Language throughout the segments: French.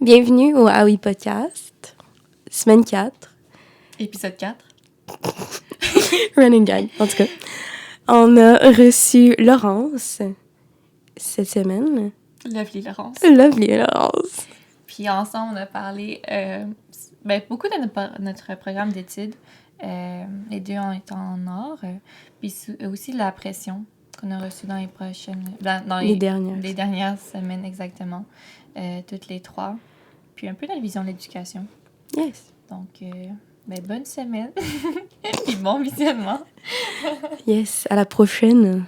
Bienvenue au Aoi Podcast, semaine 4. Épisode 4. Running gag, en tout cas. On a reçu Laurence cette semaine. Lovely Laurence. Lovely Laurence. Puis ensemble, on a parlé beaucoup de notre programme d'études. Les deux ont été en or. Puis aussi la pression qu'on a reçue dans les prochaines... Dans les dernières semaines, exactement. Toutes les trois. Puis un peu la vision de l'éducation. Yes. Donc, bonne semaine. Puis bon visionnement. Yes, à la prochaine.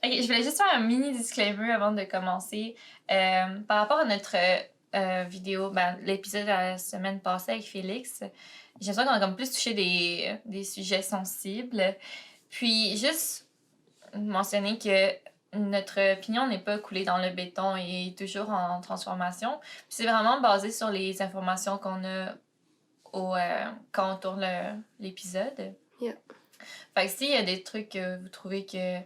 OK, je voulais juste faire un mini disclaimer avant de commencer. Par rapport à notre vidéo, l'épisode de la semaine passée avec Félix, j'ai l'impression qu'on a comme plus touché des sujets sensibles. Puis juste mentionner que notre opinion n'est pas coulée dans le béton et toujours en transformation. Puis c'est vraiment basé sur les informations qu'on a quand on tourne l'épisode. Yeah. Fait que s'il y a des trucs que vous trouvez que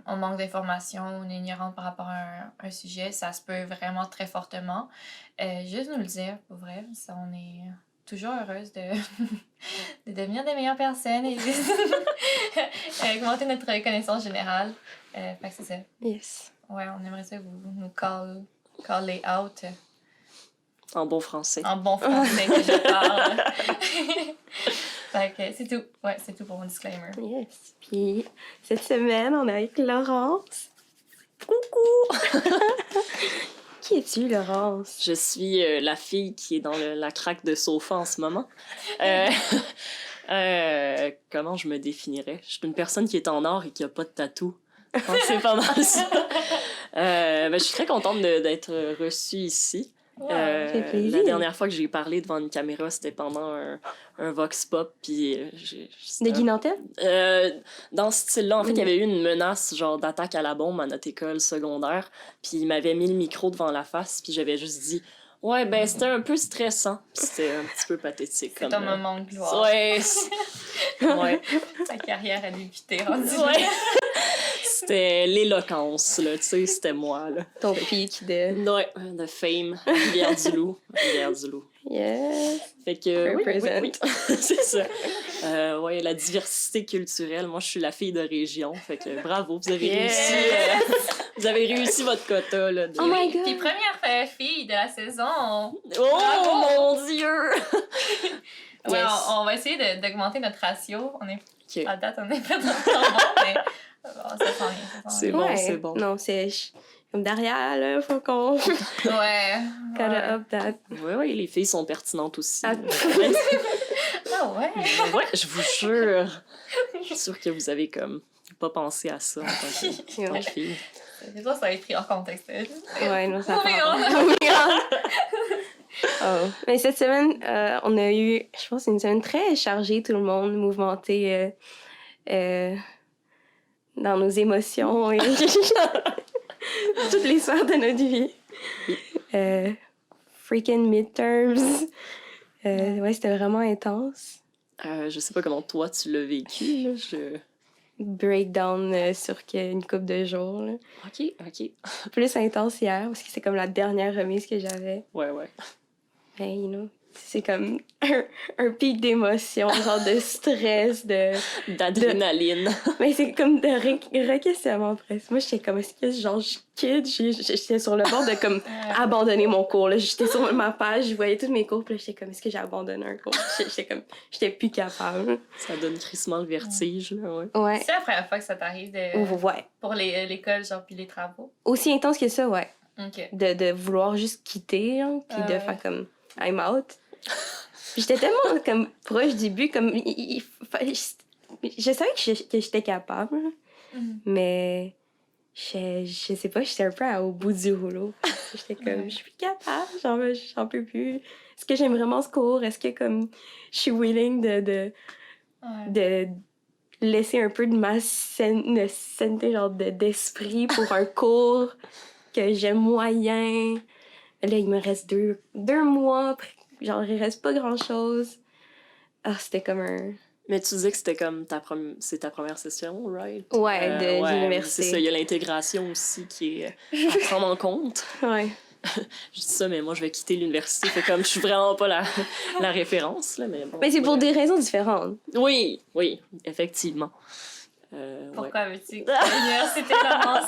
on manque d'informations, on est ignorante par rapport à un sujet, ça se peut vraiment très fortement. Juste nous le dire, pour vrai. Ça, on est toujours heureuse de devenir des meilleures personnes et augmenter notre connaissance générale. Fait que c'est ça. Yes. Ouais, on aimerait ça que vous nous callez out. En bon français. En bon français que je parle. Fait que c'est tout. Ouais, c'est tout pour mon disclaimer. Yes. Puis cette semaine, on est avec Laurence. Coucou! Qui es-tu, Laurence? Je suis la fille qui est dans la craque de sofa en ce moment. Comment je me définirais? Je suis une personne qui est en or et qui n'a pas de tatou. C'est pas mal ça. Je suis très contente d'être reçue ici. La dernière fois que j'ai parlé devant une caméra, c'était pendant un Vox Pop. Puis, de Guy Nantel? Dans ce style-là, en fait, il y avait eu une menace genre d'attaque à la bombe à notre école secondaire. Puis il m'avait mis le micro devant la face. Puis j'avais juste dit « Ouais, c'était un peu stressant. » Puis c'était un petit peu pathétique. C'est un moment de gloire. Ouais. Ouais. Ta carrière a débuté. Ouais. C'était l'éloquence, là, tu sais, c'était moi, là. Ton pic de... Ouais, de fame, Rivière-du-Loup. Rivière-du-Loup. Yes. Fait que, oui. C'est ça. Ouais, la diversité culturelle, moi, je suis la fille de région, fait que bravo, vous avez réussi. Vous avez réussi votre quota, là. Oh my God! Puis première fille de la saison. Oh, bravo! mon Dieu! Ouais, on va essayer d'augmenter notre ratio. Okay. À date, on est pas dans le temps bon, mais ça s'en vient. C'est bon, c'est bon. Non, c'est comme derrière, là, faut qu'on... Ouais. Gotta up that. Ouais, les filles sont pertinentes aussi. Ah ouais? Ouais, je vous jure. Je suis sûre que vous avez comme pas pensé à ça en tant que fille. C'est sûr, ça va être pris en contexte. Ouais, non, ça Oh. Mais cette semaine, on a eu, je pense, une semaine très chargée, tout le monde, mouvementé dans nos émotions et toutes les sphères de notre vie. Freaking midterms. Ouais, c'était vraiment intense. Je sais pas comment toi tu l'as vécu, là. Breakdown sur une couple de jours. Là. OK. Plus intense hier, parce que c'est comme la dernière remise que j'avais. Ouais. Ben, you know, c'est comme un pic d'émotion, genre de stress, d'adrénaline. Mais c'est comme de re-questionnement presque. Moi, j'étais comme, est-ce que genre, je quitte? J'étais sur le bord de comme abandonner mon cours. Là. J'étais sur ma page, je voyais tous mes cours, puis là, j'étais comme, est-ce que j'ai abandonné un cours? J'étais plus capable. Ça donne crissement le vertige, là, ouais. C'est la première fois que ça t'arrive pour l'école, genre, puis les travaux? Aussi intense que ça, ouais. OK. De vouloir juste quitter, hein, puis de faire comme, I'm out. Puis j'étais tellement comme proche du but, comme je savais que j'étais capable, mais je sais pas, j'étais un peu au bout du rouleau. J'étais comme, je suis plus capable, j'en peux plus. Est-ce que j'aime vraiment ce cours? Est-ce que comme je suis willing de laisser un peu de ma santé, genre d'esprit pour un cours que j'aime moyen? Là, il me reste deux mois, genre il reste pas grand-chose. c'était comme un... Mais tu disais que c'était comme c'est ta première session, right? Ouais, de l'université. C'est ça, il y a l'intégration aussi qui est à prendre en compte. Ouais. Je dis ça, mais moi, je vais quitter l'université. Fait comme je suis vraiment pas la référence, là, mais bon. Mais c'est pour des raisons différentes. Oui, effectivement. Pourquoi veux-tu que l'université commence?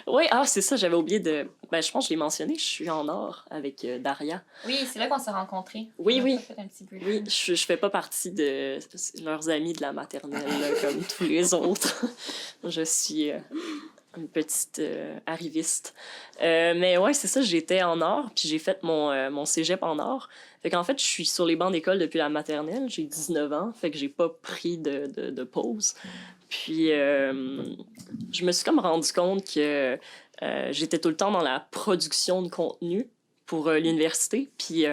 Oui, c'est ça, j'avais oublié de... Ben, je pense que je l'ai mentionné, je suis en or avec Daria. Oui, c'est là qu'on s'est rencontrés. Oui. Fait un petit brief. Oui, je fais pas partie de leurs amis de la maternelle, là, comme tous les autres. Je suis une petite arriviste. Mais ouais, c'est ça, j'étais en or, puis j'ai fait mon cégep en or. Fait qu'en fait, je suis sur les bancs d'école depuis la maternelle, j'ai 19 ans, fait que j'ai pas pris de pause. Puis je me suis comme rendu compte que j'étais tout le temps dans la production de contenu pour l'université, puis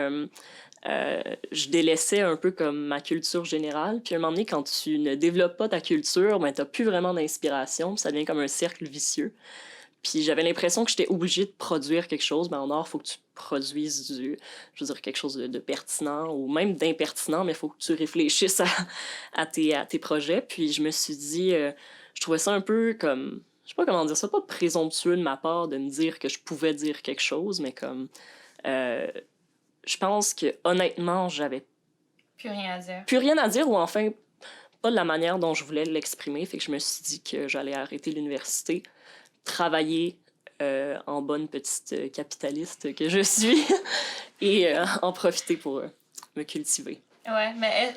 je délaissais un peu comme ma culture générale. Puis à un moment donné, quand tu ne développes pas ta culture, ben, tu n'as plus vraiment d'inspiration, puis ça devient comme un cercle vicieux. Puis j'avais l'impression que j'étais obligée de produire quelque chose. Ben, en art, il faut que tu produises quelque chose de pertinent ou même d'impertinent, mais il faut que tu réfléchisses à tes projets. Puis je me suis dit, je trouvais ça un peu comme, je sais pas comment dire ça, pas présomptueux de ma part de me dire que je pouvais dire quelque chose, mais comme, je pense que honnêtement, j'avais plus rien à dire. Plus rien à dire, ou enfin, pas de la manière dont je voulais l'exprimer. Fait que je me suis dit que j'allais arrêter l'université, travailler en bonne petite capitaliste que je suis et en profiter pour me cultiver. Ouais, mais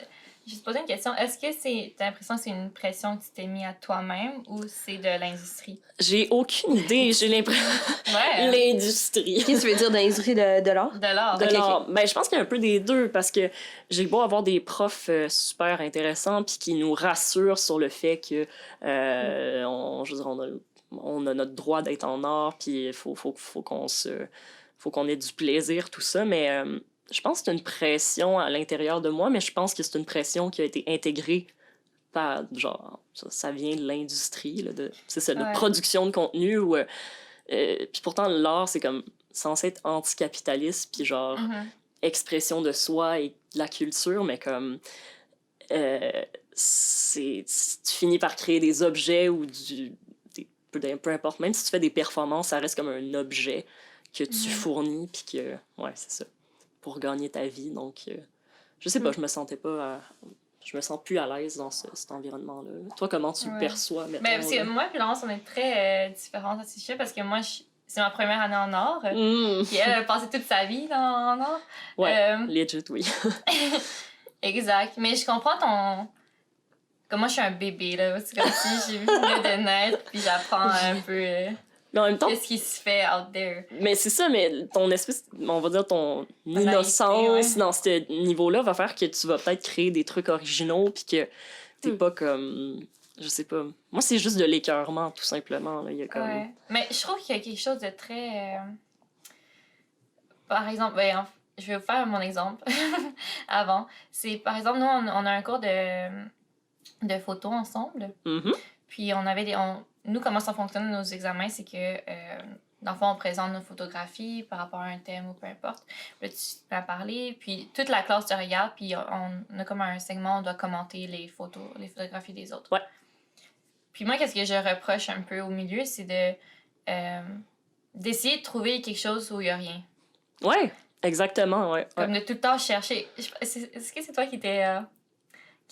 je vais te poser une question. Est-ce que t'as l'impression que c'est une pression que tu t'es mis à toi-même ou c'est de l'industrie? J'ai aucune idée. J'ai l'impression... Ouais. L'industrie. Qu'est-ce que tu veux dire d'industrie de l'art? De l'art. De l'art. Ben, je pense qu'il y a un peu des deux, parce que j'ai beau avoir des profs super intéressants puis qui nous rassurent sur le fait que on a notre droit d'être en art, puis il faut qu'on ait du plaisir, tout ça, mais je pense que c'est une pression à l'intérieur de moi, mais je pense que c'est une pression qui a été intégrée par, genre, ça vient de l'industrie, c'est ça, de production de contenu, puis pourtant, l'art, c'est comme censé être anticapitaliste, puis genre, expression de soi et de la culture, mais comme... tu finis par créer des objets ou peu importe, même si tu fais des performances, ça reste comme un objet que tu fournis, puis que, ouais, c'est ça, pour gagner ta vie. Donc, je sais pas, je me sentais pas... je me sens plus à l'aise dans cet environnement-là. Toi, comment tu le perçois, maintenant? Ben, parce que moi et Laurence, on est très différentes à ce sujet, parce que moi, c'est ma première année en art, puis elle a passé toute sa vie en art. Ouais, legit, oui. Exact. Mais je comprends ton... Comme moi, je suis un bébé, là. C'est comme si j'ai vu de naître, puis j'apprends un peu mais en même temps, qu'est-ce qui se fait out there. Mais c'est ça, mais ton espèce, on va dire ton innocence dans ce niveau-là va faire que tu vas peut-être créer des trucs originaux, puis que t'es pas comme... Je sais pas. Moi, c'est juste de l'écœurement, tout simplement. Là. Il y a comme... Ouais. Mais je trouve qu'il y a quelque chose de très... Par exemple, ben, je vais vous faire mon exemple avant. C'est, par exemple, nous, on a un cours de photos ensemble. Puis on avait nous, comment ça fonctionne nos examens, c'est que dans le fond, on présente nos photographies par rapport à un thème ou peu importe. Là, tu peux en parler, puis toute la classe te regarde, puis on a comme un segment où on doit commenter les photographies des autres. Ouais. Puis moi, qu'est-ce que je reproche un peu au milieu, c'est d'essayer de trouver quelque chose où il n'y a rien. Ouais, exactement, ouais. Comme de tout le temps chercher. Est-ce que c'est toi qui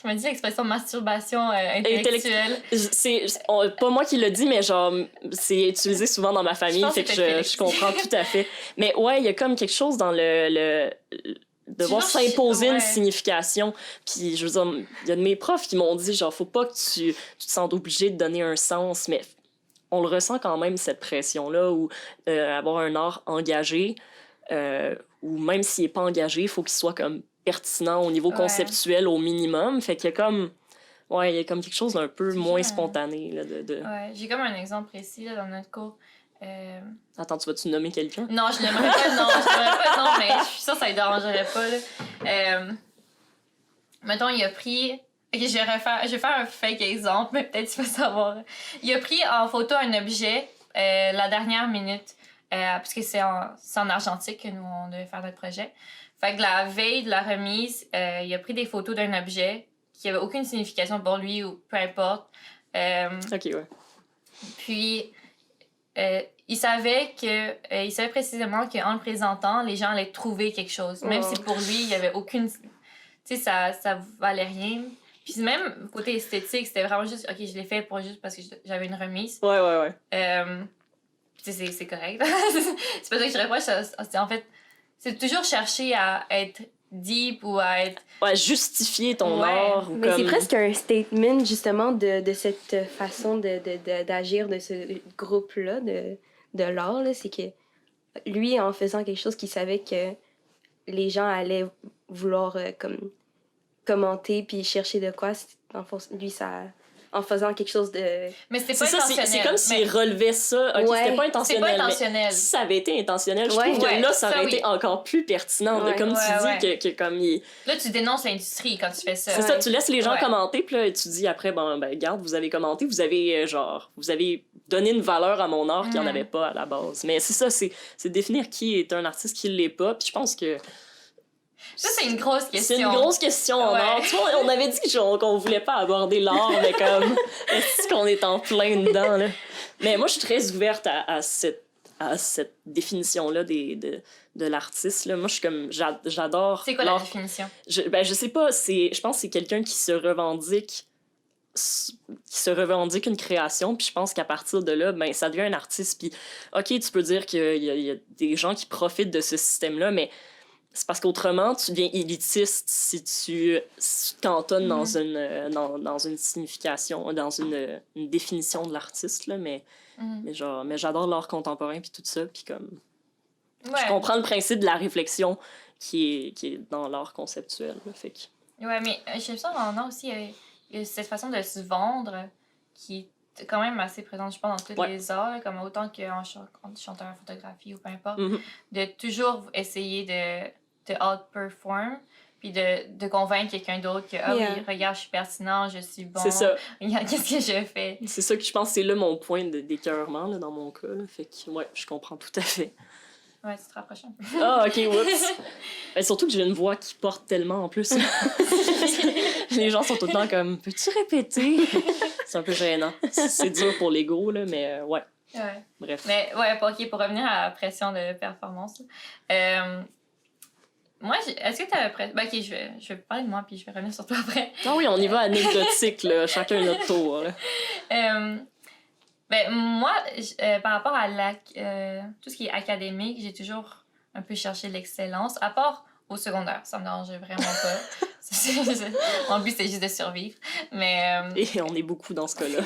m'a dit l'expression masturbation intellectuelle? C'est pas moi qui l'ai dit, mais genre, c'est utilisé souvent dans ma famille, fait que je comprends tout à fait. Mais ouais, il y a comme quelque chose dans devoir s'imposer une signification. Puis, je veux dire, il y a de mes profs qui m'ont dit, genre, faut pas que tu te sentes obligé de donner un sens, mais on le ressent quand même, cette pression-là, ou avoir un art engagé, ou même s'il est pas engagé, il faut qu'il soit comme pertinent au niveau conceptuel au minimum. Fait qu'il y a comme... Ouais, il y a comme quelque chose d'un peu moins spontané. Là, Ouais, j'ai comme un exemple précis là, dans notre cours. Attends, tu vas-tu nommer quelqu'un? Non, je n'aimerais pas, non, mais je suis sûre que ça ne dérangerait pas. Là. Mettons, il a pris... Okay, je vais faire un fake exemple, mais peut-être tu vas savoir. Il a pris en photo un objet la dernière minute, parce que c'est en argentique que nous, on devait faire notre projet. Fait que la veille de la remise, il a pris des photos d'un objet qui avait aucune signification pour lui ou peu importe. Ok, ouais. Puis, il savait précisément qu'en le présentant, les gens allaient trouver quelque chose. Même si pour lui, il y avait aucune... Tu sais, ça valait rien. Puis même côté esthétique, c'était vraiment juste... OK, je l'ai fait juste parce que j'avais une remise. Ouais. Tu sais, c'est correct. C'est pas ça que je reproche. En fait, c'est toujours chercher à être deep ou à être... Ouais, justifier ton art. Ou mais comme... c'est presque un statement, justement, de cette façon d'agir de ce groupe-là, de l'art, là. C'est que lui, en faisant quelque chose qu'il savait que les gens allaient vouloir commenter puis chercher de quoi, lui, ça... En faisant quelque chose de... Mais c'était pas intentionnel. C'est comme s'il relevait ça. OK, c'était pas intentionnel. C'était pas intentionnel. Mais si ça avait été intentionnel, je trouve que là, ça aurait été encore plus pertinent. De, comme tu dis, que comme il... Là, tu dénonces l'industrie quand tu fais ça. C'est ça, tu laisses les gens commenter, puis là, tu dis après, bon, ben, regarde, vous avez commenté, vous avez donné une valeur à mon art qu'il n'y en avait pas à la base. Mais c'est ça, c'est définir qui est un artiste, qui l'est pas. Puis je pense que... Ça, c'est une grosse question. C'est une grosse question en art. Tu vois, on avait dit qu'on voulait pas aborder l'art, mais comme, est-ce qu'on est en plein dedans, là? Mais moi, je suis très ouverte à cette définition-là de l'artiste, là. Moi, je suis comme, j'adore... C'est quoi la définition? Je sais pas, je pense que c'est quelqu'un qui se revendique une création, puis je pense qu'à partir de là, ben, ça devient un artiste. Puis, OK, tu peux dire qu'il y a des gens qui profitent de ce système-là, mais c'est parce qu'autrement, tu deviens élitiste si tu te cantonnes dans une signification, dans une définition de l'artiste, là, mais j'adore l'art contemporain puis tout ça, puis comme... Je comprends le principe de la réflexion qui est dans l'art conceptuel, là, fait que... Ouais, mais je sais en art aussi, il y a cette façon de se vendre qui est quand même assez présente, je pense, dans tous les arts, là, comme autant qu'en chanteur, en photographie ou peu importe, de toujours essayer de outperform, puis de convaincre quelqu'un d'autre que oui, regarde, je suis pertinent, je suis bon, c'est ça. Regarde, qu'est-ce que je fais. C'est ça que je pense, c'est là mon point d'écœurement, là, dans mon cas, là. Fait que, je comprends tout à fait. Ouais, tu te rapproches un peu. Ah, OK, oups. Ben, surtout que j'ai une voix qui porte tellement, en plus. Les gens sont tout le temps comme, peux-tu répéter? C'est un peu gênant. C'est dur pour l'ego, là, mais ouais. Bref. Mais pour revenir à la pression de performance, moi, est-ce que tu avais OK, je vais parler de moi, puis je vais revenir sur toi après. Ah oui, on y va anecdotique, là, chacun notre tour. Ben, moi, par rapport à tout ce qui est académique, j'ai toujours un peu cherché l'excellence, à part au secondaire. Ça me dérangeait vraiment pas. Mon but, c'est juste de survivre. Mais, et on est beaucoup dans ce cas-là.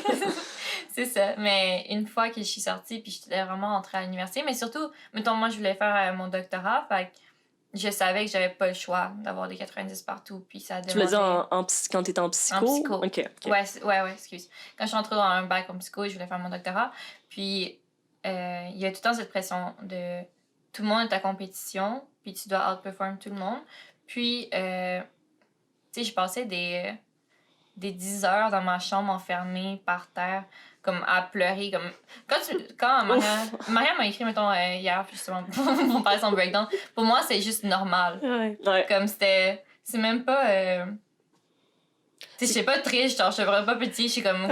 C'est ça. Mais une fois que je suis sortie, puis j'étais vraiment entrée à l'université, mais surtout, mettons, moi, je voulais faire mon doctorat, fait que je savais que j'avais pas le choix d'avoir des 90 partout, puis ça demandait... Tu l'as dit quand t'étais en psycho? En psycho. OK. Ouais, excuse. Quand je suis entrée dans un bac en psycho, je voulais faire mon doctorat, puis il y a tout le temps cette pression de tout le monde est à compétition, puis tu dois outperform tout le monde. Puis, tu sais, je passais des 10 heures dans ma chambre enfermée par terre, comme à pleurer. Comme... Quand Maria m'a écrit, mettons, hier, justement, pour parler de son breakdown, pour moi, c'est juste normal. Ouais. Comme c'était... C'est même pas... Tu sais, je suis pas triste, genre, je suis vraiment pas petit, je suis comme,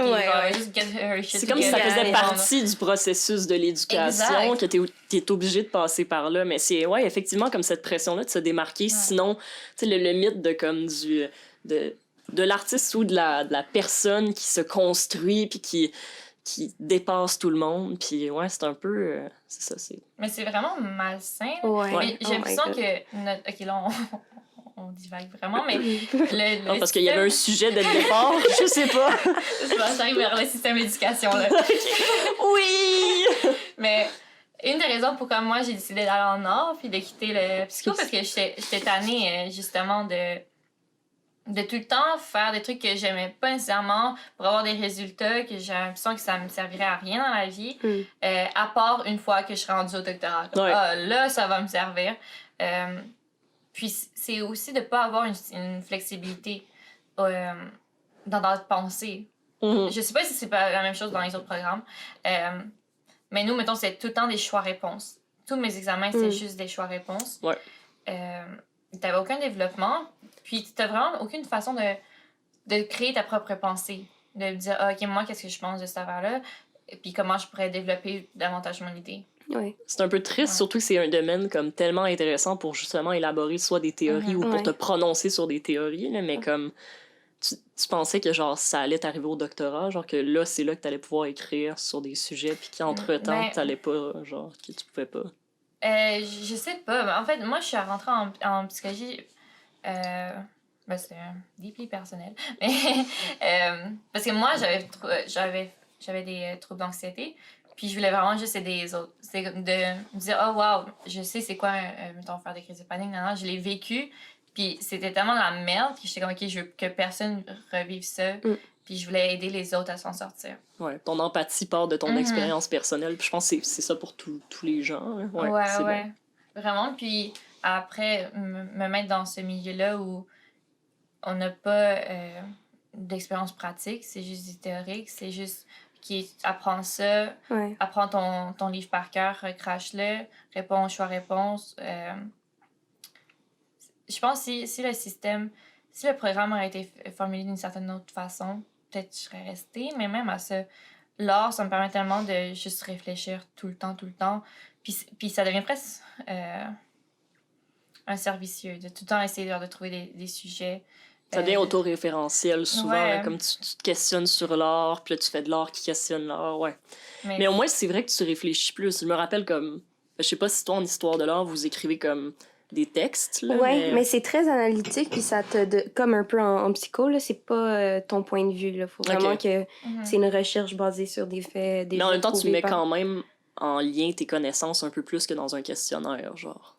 juste get her shit. C'est comme si ça faisait partie du processus de l'éducation, que t'es obligé de passer par là. Mais c'est, effectivement, comme cette pression-là de se démarquer. Sinon, tu sais, le mythe de comme de l'artiste ou de la personne qui se construit puis qui dépasse tout le monde. Puis c'est un peu... c'est ça, Mais c'est vraiment malsain. Ouais. J'ai l'impression que... OK, là, on divague vraiment, mais... Non, parce qu'il y avait un sujet dès le départ, je sais pas. J'arrive vers le système d'éducation, là. Oui! Mais une des raisons pourquoi moi, j'ai décidé d'aller en art puis de quitter le psycho, parce que j'étais tannée, justement, de tout le temps faire des trucs que j'aimais pas nécessairement pour avoir des résultats que j'ai l'impression que ça me servirait à rien dans la vie, à part une fois que je serai rendue au doctorat. Là, ça va me servir. Puis c'est aussi de pas avoir une flexibilité dans notre pensée. Je sais pas si c'est pas la même chose dans les autres programmes, mais nous, mettons, c'est tout le temps des choix-réponses. Tous mes examens, c'est juste des choix-réponses. t'avais aucun développement, puis t'as vraiment aucune façon de créer ta propre pensée. De dire, OK, moi, qu'est-ce que je pense de cette affaire-là, puis comment je pourrais développer davantage mon idée. Ouais. C'est un peu triste, surtout que c'est un domaine comme tellement intéressant pour justement élaborer soit des théories ou pour te prononcer sur des théories, là, mais comme tu pensais que genre ça allait t'arriver au doctorat, genre que là c'est là que t'allais pouvoir écrire sur des sujets puis qu'entre-temps t'allais pas, genre que tu pouvais pas. Je sais pas. En fait, moi je suis rentrée en psychologie. C'est deeply personnel. Parce que moi j'avais des troubles d'anxiété. Puis je voulais vraiment juste aider les autres. C'est de me dire, oh wow, je sais c'est quoi, mettons, faire des crises de panique. Non, je l'ai vécu. Puis c'était tellement de la merde que j'étais comme, OK, je veux que personne revive ça. Puis je voulais aider les autres à s'en sortir. Ouais, ton empathie part de ton expérience personnelle. Puis je pense que c'est ça pour tous les gens. Hein. Ouais. Bon. Vraiment. Puis après, me mettre dans ce milieu-là où on n'a pas d'expérience pratique, c'est juste du théorique, c'est juste qui apprend ça, apprends ton livre par cœur, crache-le, réponds choix-réponse. Je pense que si le programme aurait été formulé d'une certaine autre façon, peut-être que je serais restée, mais même à ça, l'art, ça me permet tellement de juste réfléchir tout le temps, puis ça devient presque un servicieux, de tout le temps essayer de trouver des sujets. Ça devient autoréférentiel souvent, comme tu te questionnes sur l'art, puis là tu fais de l'art qui questionne l'art, Mais au moins, c'est vrai que tu réfléchis plus. Je me rappelle comme, je sais pas si toi, en histoire de l'art, vous écrivez comme des textes, là, mais c'est très analytique, puis ça te... Comme un peu en psycho, là, c'est pas ton point de vue, là. Faut vraiment que c'est une recherche basée sur des faits, mais en même temps, tu mets quand même en lien tes connaissances un peu plus que dans un questionnaire, genre.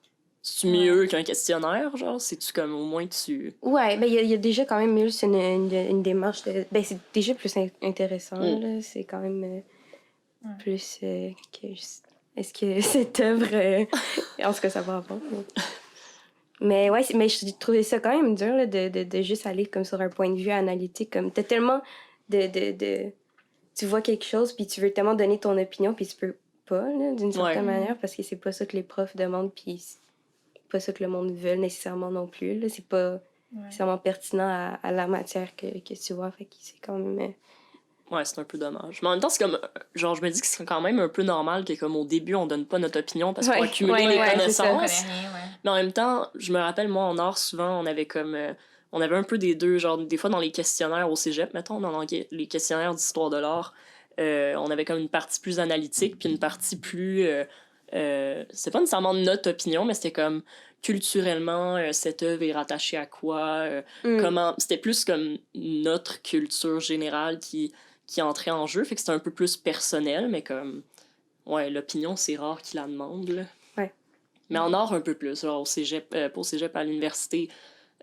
C'est-tu mieux qu'un questionnaire, genre? C'est-tu comme, au moins, tu... Ouais, ben il y a déjà quand même mieux, c'est une démarche de... Ben c'est déjà plus intéressant, là. C'est quand même plus que... Est-ce que cette œuvre... en ce que ça va avoir. Mais ouais, mais je trouvais ça quand même dur, là, de juste aller comme sur un point de vue analytique. Comme t'as tellement de... Tu vois quelque chose, puis tu veux tellement donner ton opinion, puis tu peux pas, là, d'une certaine manière, parce que c'est pas ça que les profs demandent, puis... pas ça que le monde veut nécessairement non plus. Là. C'est pas nécessairement pertinent à la matière que tu vois. Fait que c'est quand même... Ouais, c'est un peu dommage. Mais en même temps, c'est comme... Genre, je me dis que c'est quand même un peu normal que, comme, au début, on donne pas notre opinion parce qu'on accumule les connaissances. Mais en même temps, je me rappelle, moi, en art, souvent, on avait comme... on avait un peu des deux, genre, des fois, dans les questionnaires au cégep, mettons, dans les questionnaires d'histoire de l'art, on avait comme une partie plus analytique, puis une partie plus... c'est pas nécessairement notre opinion, mais c'était comme culturellement, cette œuvre est rattachée à quoi, comment... C'était plus comme notre culture générale qui entrait en jeu, fait que c'était un peu plus personnel, mais comme... Ouais, l'opinion, c'est rare qu'il la demande, là. Ouais. Mais en art, un peu plus. Genre, au cégep, pas au cégep, à l'université,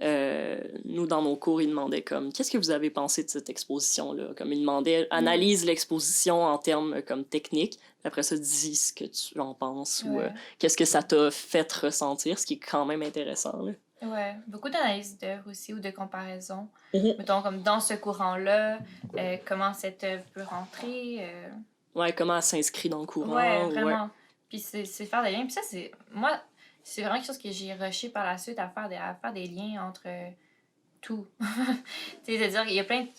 nous, dans nos cours, ils demandaient comme, qu'est-ce que vous avez pensé de cette exposition-là? Comme ils demandaient, analyse l'exposition en termes comme techniques, après ça, dis ce que tu en penses ou qu'est-ce que ça t'a fait ressentir, ce qui est quand même intéressant, là. Ouais, beaucoup d'analyses d'œuvres aussi ou de comparaisons. Mettons, comme dans ce courant-là, comment cette œuvre peut rentrer. Ouais, comment elle s'inscrit dans le courant. Ouais, vraiment. Puis c'est faire des liens. Puis ça, c'est... Moi, c'est vraiment quelque chose que j'ai rushé par la suite à faire des liens entre tout. Tu sais, c'est-à-dire qu'il y a plein de...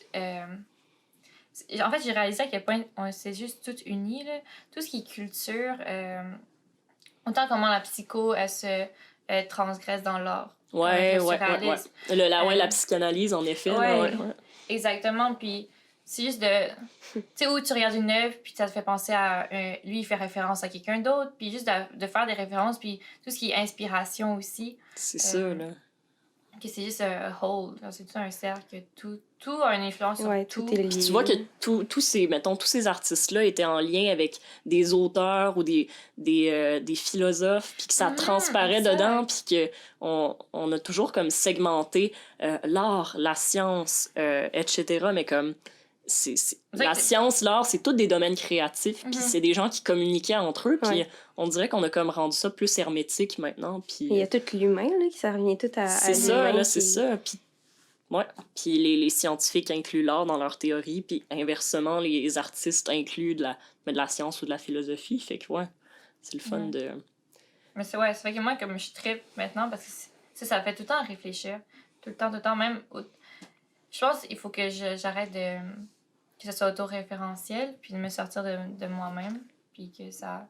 En fait, j'ai réalisé à quel point c'est juste tout uni, là. Tout ce qui est culture, autant comment la psycho, elle se transgresse dans l'art. Ouais. La psychanalyse, en effet. Ouais. Exactement. Puis c'est juste de... Tu sais, où tu regardes une œuvre, puis ça te fait penser à... lui, il fait référence à quelqu'un d'autre, puis juste de faire des références, puis tout ce qui est inspiration aussi. C'est ça, là. Que c'est juste un whole. C'est tout un cercle. Tout a une influence sur tout. Puis tu vois que tous ces artistes-là étaient en lien avec des auteurs ou des philosophes, puis que ça transparaît dedans, puis qu'on a toujours comme segmenté l'art, la science, etc. Mais comme la science, l'art, c'est tous des domaines créatifs, puis c'est des gens qui communiquaient entre eux, puis on dirait qu'on a comme rendu ça plus hermétique maintenant. Puis il y a tout l'humain, là, qui ça revient tout à c'est ça, là, c'est ça. Puis les scientifiques incluent l'art dans leur théorie, puis inversement, les artistes incluent de la science ou de la philosophie. Fait que, c'est le fun de... Mais c'est vrai que moi, comme je trippe maintenant, parce que Ça fait tout le temps réfléchir. Tout le temps, même... Je pense qu'il faut que j'arrête de... que ce soit autoréférentiel, puis de me sortir de moi-même, puis que ça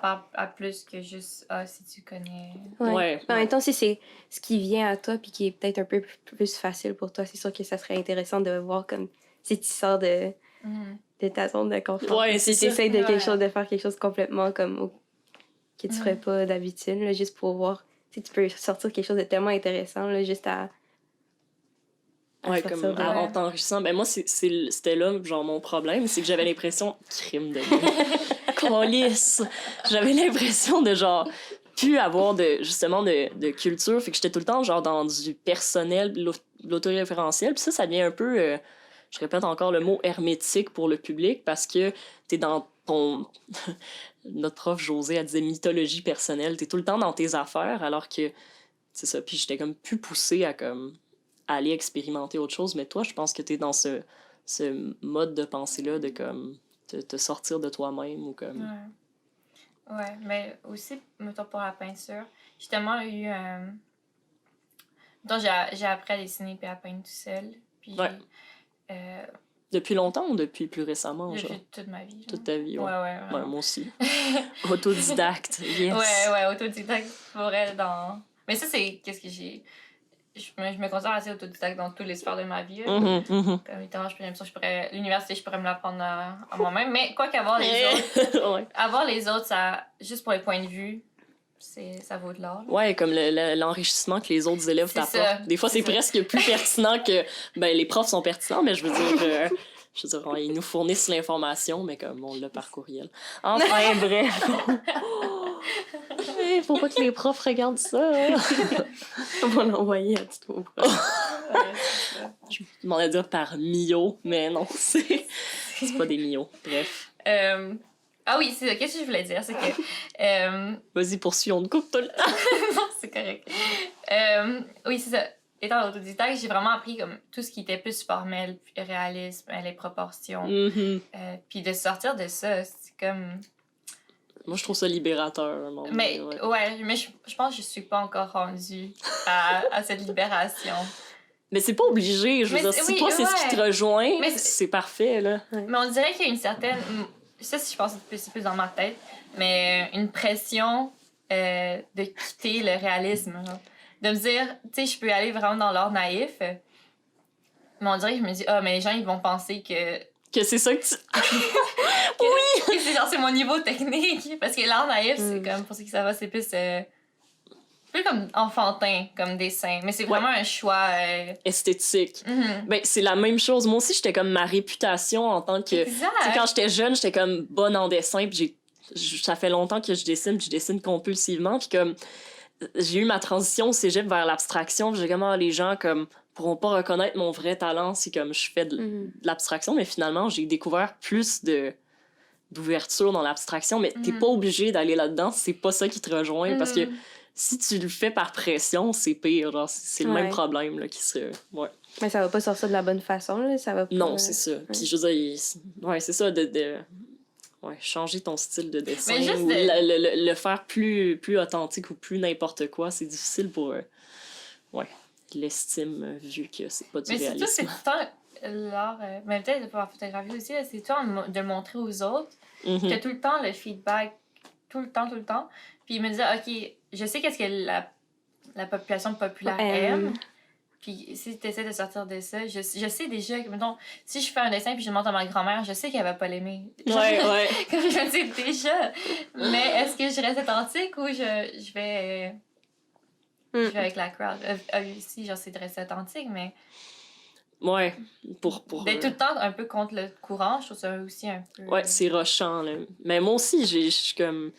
parle à plus que juste si tu connais. Ouais. En même temps, si c'est ce qui vient à toi puis qui est peut-être un peu plus facile pour toi, c'est sûr que ça serait intéressant de voir comme si tu sors de ta zone de confort. Ouais, si tu essaies de de faire quelque chose complètement comme que tu ferais pas d'habitude, là, juste pour voir si tu peux sortir quelque chose de tellement intéressant, là, juste à ouais, comme en t'enrichissant. Ben moi, c'était là, genre, mon problème, c'est que j'avais l'impression... Crime de lisse. J'avais l'impression de, genre, plus avoir justement de culture. Fait que j'étais tout le temps, genre, dans du personnel, l'autoréférentiel. Puis ça devient un peu... je répète encore le mot hermétique pour le public parce que t'es dans ton... Notre prof José, elle disait mythologie personnelle. T'es tout le temps dans tes affaires alors que... C'est ça. Puis j'étais comme plus poussée à comme aller expérimenter autre chose. Mais toi, je pense que t'es dans ce mode de pensée-là de comme te sortir de toi-même ou comme... Ouais, mais aussi, mettons, pour la peinture, j'ai tellement eu... Donc, j'ai appris à dessiner puis à peindre tout seul. Puis... Depuis longtemps ou depuis plus récemment? Depuis genre? toute ma vie. Genre. Toute ta vie, ouais. Ouais, moi aussi. Autodidacte, yes. Ouais, autodidacte, pour elle, dans... Mais ça, c'est qu'est-ce que j'ai... Je me considère assez autodidacte dans toutes les sphères de ma vie. Comme littéralement, l'université, je pourrais me l'apprendre à moi-même. Mais quoi qu'avoir les autres... Avoir les autres, ça, juste pour les points de vue, ça vaut de l'or. Ouais, comme l'enrichissement que les autres élèves t'apportent. Des fois, c'est presque plus pertinent que... Ben, les profs sont pertinents, mais je veux dire, ils nous fournissent l'information, mais comme on l'a par courriel. Enfin, bref. Faut pas que les profs regardent ça. On va l'envoyer à tout Je me demandais de dire par Mio, mais non, c'est pas des Mio. Bref. Ah oui, c'est ça. Qu'est-ce que je voulais dire? C'est que... Vas-y, poursuis, on te coupe tout le temps. Non, c'est correct. Oui, c'est ça. Étant autodidacte, j'ai vraiment appris comme tout ce qui était plus formel, réalisme, les proportions. Puis de sortir de ça, c'est comme... Moi, je trouve ça libérateur. Mais je pense que je suis pas encore rendue à cette libération. Mais c'est pas obligé. Je veux dire, si toi, c'est ce qui te rejoint, c'est parfait, là. Mais on dirait qu'il y a une certaine... Ça, je pense que c'est plus dans ma tête, mais une pression de quitter le réalisme. Genre. De me dire, tu sais, je peux aller vraiment dans l'art naïf, mais on dirait que je me dis, mais les gens, ils vont penser que... Que c'est ça que tu... Oui! Que c'est mon niveau technique. Parce que l'art naïf, c'est comme, pour ceux qui savent, c'est plus comme enfantin, comme dessin. Mais c'est vraiment un choix... esthétique. Ben, c'est la même chose. Moi aussi, j'étais comme ma réputation en tant que... Quand j'étais jeune, j'étais comme bonne en dessin, puis ça fait longtemps que je dessine compulsivement, puis comme... J'ai eu ma transition au cégep vers l'abstraction, puis j'ai comme, les gens, comme... pourront pas reconnaître mon vrai talent si comme je fais de l'abstraction, mais finalement j'ai découvert plus d'ouverture dans l'abstraction, mais t'es pas obligé d'aller là-dedans, c'est pas ça qui te rejoint, parce que si tu le fais par pression, c'est pire, genre c'est le même problème là, qui se... Mais ça va pas sortir de la bonne façon, là, ça va pas... Non, c'est ça. Puis je veux dire, c'est ça, changer ton style de dessin, ou le faire plus authentique ou plus n'importe quoi, c'est difficile pour... l'estime, vu que c'est pas du réalisme. Mais c'est tout le temps l'art, mais peut-être pour la photographie aussi, c'est tout le temps de le montrer aux autres. T'as tout le temps le feedback, tout le temps. Puis il me disait, OK, je sais qu'est-ce que la population populaire aime. Puis si tu essaies de sortir de ça, je sais déjà que, mettons, si je fais un dessin puis je le montre à ma grand-mère, je sais qu'elle va pas l'aimer. Ouais. Comme je le sais déjà. Mais est-ce que je reste authentique ou je vais... Je vais avec la crowd. Aussi, genre, c'est de rester authentique, mais... Ouais, pour... D'être tout le temps un peu contre le courant, je trouve ça aussi un peu... Ouais, c'est rochant, là. Mais moi aussi, je suis comme...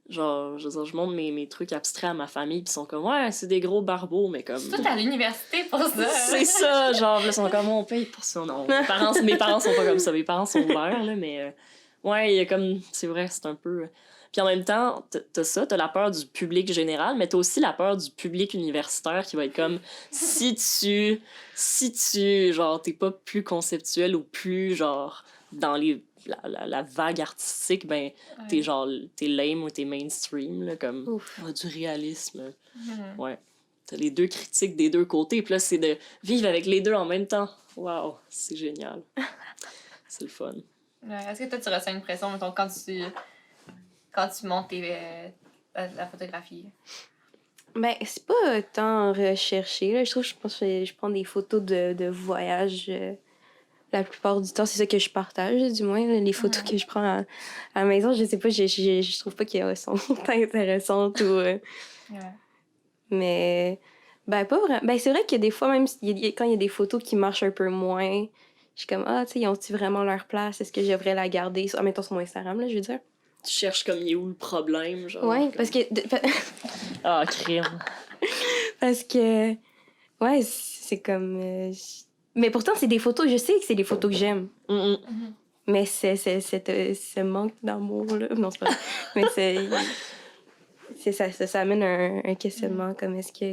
Genre, je montre mes trucs abstraits à ma famille, pis ils sont comme, ouais, c'est des gros barbeaux, mais comme... C'est tout à l'université pour ça. C'est ça, genre, là, ils sont comme, on paye pour ça. Non, mes parents sont pas comme ça. Mes parents sont ouverts, là, mais... ouais, il y a comme... C'est vrai, c'est un peu... Puis en même temps, t'as la peur du public général, mais t'as aussi la peur du public universitaire qui va être comme, si tu, genre, t'es pas plus conceptuel ou plus, genre, dans la vague artistique, ben, t'es lame ou t'es mainstream, là, comme du réalisme. Ouais. T'as les deux critiques des deux côtés, puis là, c'est de vivre avec les deux en même temps. Wow, c'est génial. C'est le fun. Est-ce que toi, tu ressens une pression, mettons, quand tu montes la photographie? Ben, c'est pas tant recherché, là. Je pense que je prends des photos de voyage. La plupart du temps, c'est ça que je partage, du moins. Là, les photos que je prends à la maison, je sais pas, je trouve pas qu'elles sont intéressantes ou... Mais... Ben, pas vraiment. Ben, c'est vrai que des fois, même quand il y a des photos qui marchent un peu moins, je suis comme, tu sais, ils ont-ils vraiment leur place? Est-ce que je devrais la garder? Mettons sur mon Instagram, là, je veux dire. Tu cherches comme, il est où le problème, genre? Ouais, comme... parce que... crime. Parce que... Ouais, c'est comme... Mais pourtant, c'est des photos, je sais que c'est des photos que j'aime. Mais c'est ce manque d'amour, là. Non, c'est pas vrai. Mais ça amène un questionnement, comme est-ce que...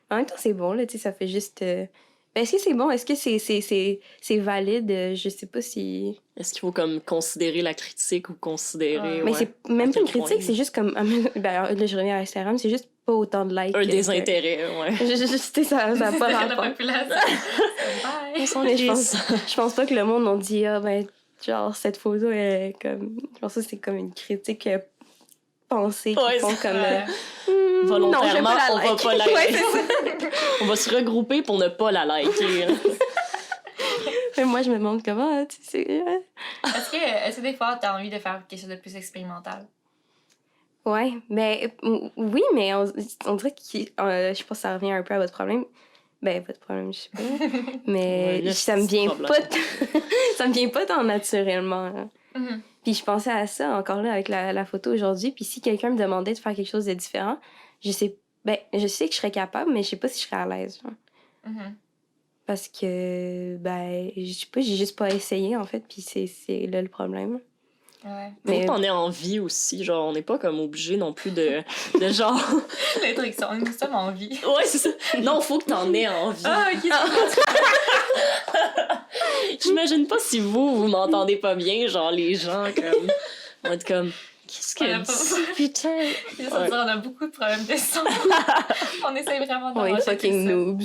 En même temps, c'est bon, là, tu sais, ça fait juste... Ben, est-ce que c'est bon? Est-ce que c'est valide? Je sais pas si... Est-ce qu'il faut comme considérer la critique ou considérer... Mais c'est même pas une critique, c'est juste comme... Ben, là, je reviens à Instagram, c'est juste pas autant de likes. Un désintérêt, ouais. Juste, ça n'a pas rapport. Mais je pense pas que le monde on dit, ben, genre, cette photo est comme... Je pense que c'est comme une critique pensée qui font comme... volontairement, non, on va pas la liker. On va se regrouper pour ne pas la liker. Mais moi, je me demande comment, tu sais. Est-ce que des fois, t'as envie de faire quelque chose de plus expérimental? Ouais, mais oui, mais on dirait que je pense que ça revient un peu à votre problème. Ben, pas de problème, je sais pas. Mais ça me vient pas ça me vient pas tant naturellement. Puis je pensais à ça encore là avec la photo aujourd'hui. Puis si quelqu'un me demandait de faire quelque chose de différent, je sais que je serais capable, mais je sais pas si je serais à l'aise. Parce que, ben, je sais pas, j'ai juste pas essayé, en fait, puis c'est là le problème. Ouais. Mais faut qu'on ait envie aussi, genre, on n'est pas comme obligé non plus de genre... L'introduction, nous sommes en vie. Ouais, c'est ça. Non, faut que t'en aies envie. OK. J'imagine pas si vous m'entendez pas bien, genre, les gens, comme... vont être comme... Qu'est-ce qu'elle dit? Putain! On a beaucoup de problèmes de son. On essaie vraiment d'en On est fucking noobs.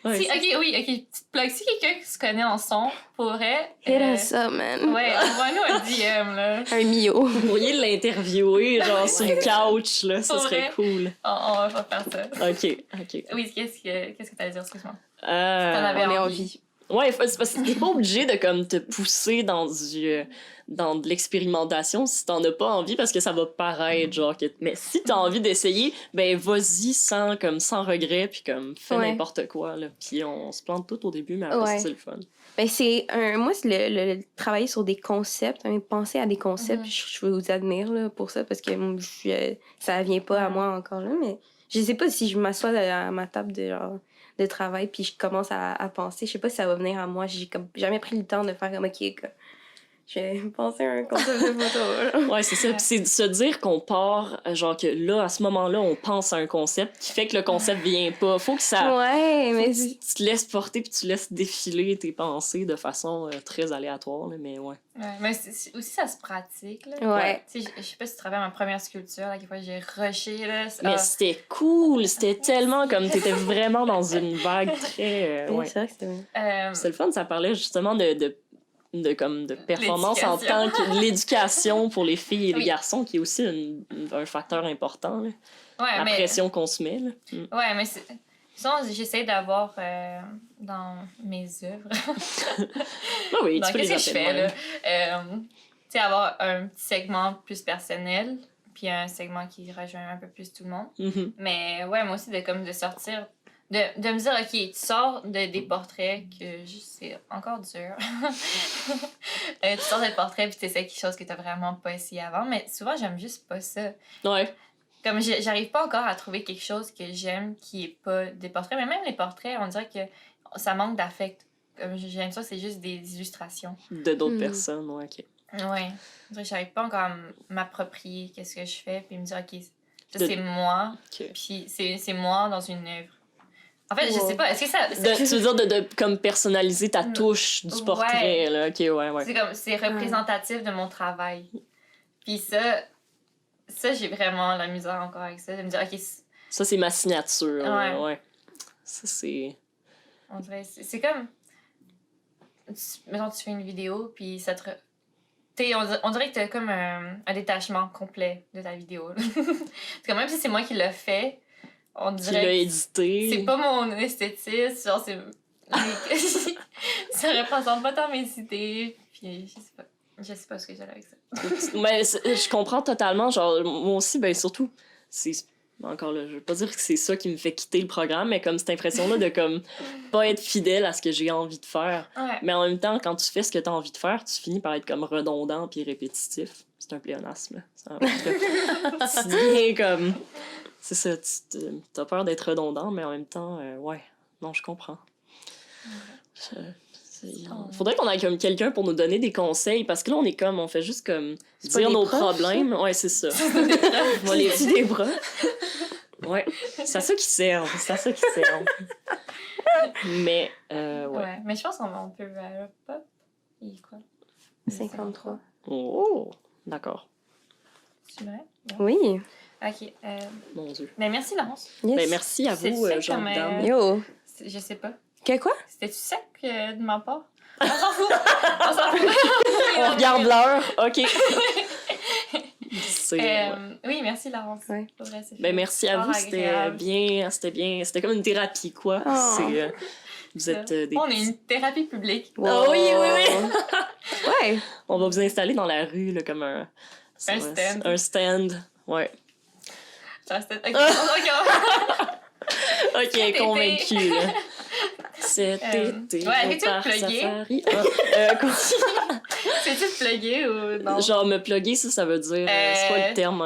Ouais, OK, petite plug. Si quelqu'un qui se connaît en son pourrait... Hit us up, man. Ouais, envoie-nous un DM, là. Un Mio. Vous pourriez l'interviewer, genre, sur le couch, là, ça serait cool. On va faire ça. OK. Oui, qu'est-ce que t'allais dire, excuse-moi? T'en avais envie. Ouais, c'est parce que t'es pas obligé de comme te pousser dans de l'expérimentation si t'en as pas envie parce que ça va paraître genre que... Mais si t'as envie d'essayer, ben vas-y sans regret puis comme fais n'importe quoi là. Puis on se plante tout au début mais après c'est le fun. Ben moi c'est le travailler sur des concepts, penser à des concepts, je veux vous admire là pour ça parce que ça vient pas à moi encore là, mais je sais pas si je m'assois à ma table de travail puis je commence à penser, je sais pas si ça va venir à moi, j'ai comme jamais pris le temps de faire comme OK, je vais penser à un concept de photo. Ouais, c'est ça. Puis c'est de se dire qu'on part, genre que là, à ce moment-là, on pense à un concept qui fait que le concept vient pas. Faut que ça... Ouais, mais... Tu te laisses porter puis tu laisses défiler tes pensées de façon très aléatoire, là, mais ouais. Ouais, mais aussi, ça se pratique, là. Ouais. Tu sais, je sais pas si tu te rappelles ma première sculpture, là, fois j'ai rushé, là. Mais c'était cool! C'était tellement comme... T'étais vraiment dans une vague très... ouais. C'est vrai que c'était bien. C'est le fun, ça parlait justement de performance en tant que l'éducation pour les filles et les garçons, qui est aussi un facteur important. Là. Ouais, la pression qu'on se met. Là. Ouais, mais sinon, j'essaie d'avoir dans mes œuvres. oui, donc, tu peux les qu'est-ce que je fais, là? Tu sais, avoir un petit segment plus personnel, puis un segment qui rejoint un peu plus tout le monde. Mais ouais, moi aussi, de sortir... De me dire, OK, tu sors des portraits que c'est encore dur. Tu sors des portraits puis tu essaies quelque chose que tu n'as vraiment pas essayé avant. Mais souvent, j'aime juste pas ça. Ouais. Comme j'arrive pas encore à trouver quelque chose que j'aime qui est pas des portraits. Mais même les portraits, on dirait que ça manque d'affect. Comme j'aime ça, c'est juste des illustrations. De d'autres personnes, ouais, OK. Ouais. J'arrive pas encore à m'approprier qu'est-ce que je fais puis me dire, OK, ça c'est moi. Okay. Puis c'est moi dans une œuvre. En fait, je sais pas, est-ce que ça... Tu veux dire de comme personnaliser ta touche du portrait, là. OK, ouais. C'est comme, c'est représentatif de mon travail. Puis ça, j'ai vraiment la misère encore avec ça, de me dire, OK... Ça, c'est ma signature, ouais. Ça, c'est... On dirait, c'est comme... Mettons, tu fais une vidéo, puis ça te... On dirait que t'as comme un détachement complet de ta vidéo. C'est comme même si c'est moi qui l'ai fait, on dirait... Qui l'a édité. C'est pas mon esthétisme, genre c'est... ça représente pas tant mes idées, puis je sais pas ce que j'ai avec ça. Mais je comprends totalement, genre, moi aussi, ben surtout, c'est... Encore là, je veux pas dire que c'est ça qui me fait quitter le programme, mais comme cette impression-là de comme pas être fidèle à ce que j'ai envie de faire. Ouais. Mais en même temps, quand tu fais ce que t'as envie de faire, tu finis par être comme redondant puis répétitif. C'est un pléonasme, là. Tu deviens comme... C'est ça, t'as peur d'être redondant, mais en même temps, ouais, non, je comprends. Faudrait qu'on ait comme quelqu'un pour nous donner des conseils, parce que là, on fait juste comme dire nos problèmes. Ouais, c'est ça. On va les dire des bras. Ouais, c'est à ça qu'ils servent. Mais, ouais. Mais je pense qu'on peut... Pop, et quoi? 53. Oh, d'accord. C'est vrai? Oui. OK. Mon Dieu. Ben, merci, Laurence. Yes. Ben, merci à vous, Jean-Dame. Yo. Je sais pas. Que quoi? C'était-tu sec de ma part? On s'en fout! On regarde l'heure. OK. Oui, merci, Laurence. Ouais. Vrai, ben, merci à vous. C'était bien. C'était comme une thérapie, quoi. Oh. Vous êtes des... On est une thérapie publique. Wow. Oh, oui. Ouais. On va vous installer dans la rue, là, comme un stand. Un stand, ouais. OK, convaincu, là. Cet été, ouais, on part safari. C'est-tu te plugger ou non? Genre, me plugger, ça veut dire... c'est quoi le terme?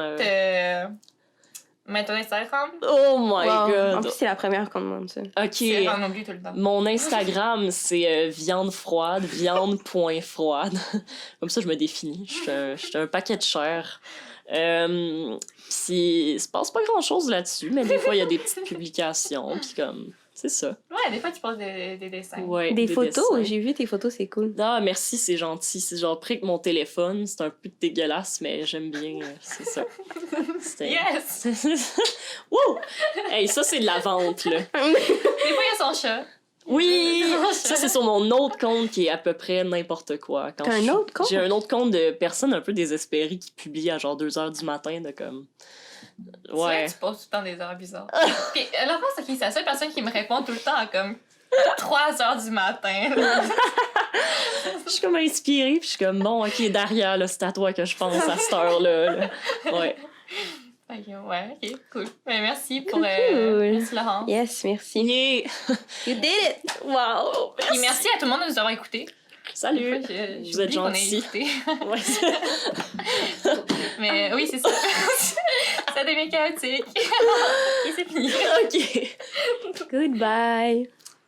Mettre ton Instagram? Oh my God! En plus, c'est la première qu'on demande ça. OK. On oublie tout le temps. Mon Instagram, c'est viande froide, viande.froide. Comme ça, je me définis. Je suis un paquet de chair. Puis, il se passe pas grand-chose là-dessus, mais des fois, il y a des petites publications, puis comme... C'est ça. Ouais, des fois, tu poses des dessins. Ouais, des photos? dessins. J'ai vu tes photos, c'est cool. Ah, merci, c'est gentil. C'est genre pris que mon téléphone. C'est un peu dégueulasse, mais j'aime bien. C'est ça. Yes! Wouh! Hey, ça, c'est de la vente, là. Des fois, il y a son chat. Oui! Ça, c'est sur mon autre compte qui est à peu près n'importe quoi. T'as un autre compte? J'ai un autre compte de personnes un peu désespérées qui publient à genre 2h du matin de comme... Ouais. Tu poses tout le temps des heures bizarres. Puis la fois, c'est la seule personne qui me répond tout le temps à comme 3h du matin. Je suis comme inspirée, puis je suis comme, bon, OK, Daria, là, c'est à toi que je pense à cette heure-là. Là. Ouais. Ouais, OK, cool. Ben, merci pour... Cool. Merci, Laurence. Yes, merci. Yeah! You did it! Wow! Et merci à tout le monde de nous avoir écoutés. Salut! Vous êtes gentils. Ouais. Mais oui, c'est ça. Ça devient chaotique. Et c'est fini. OK. Goodbye!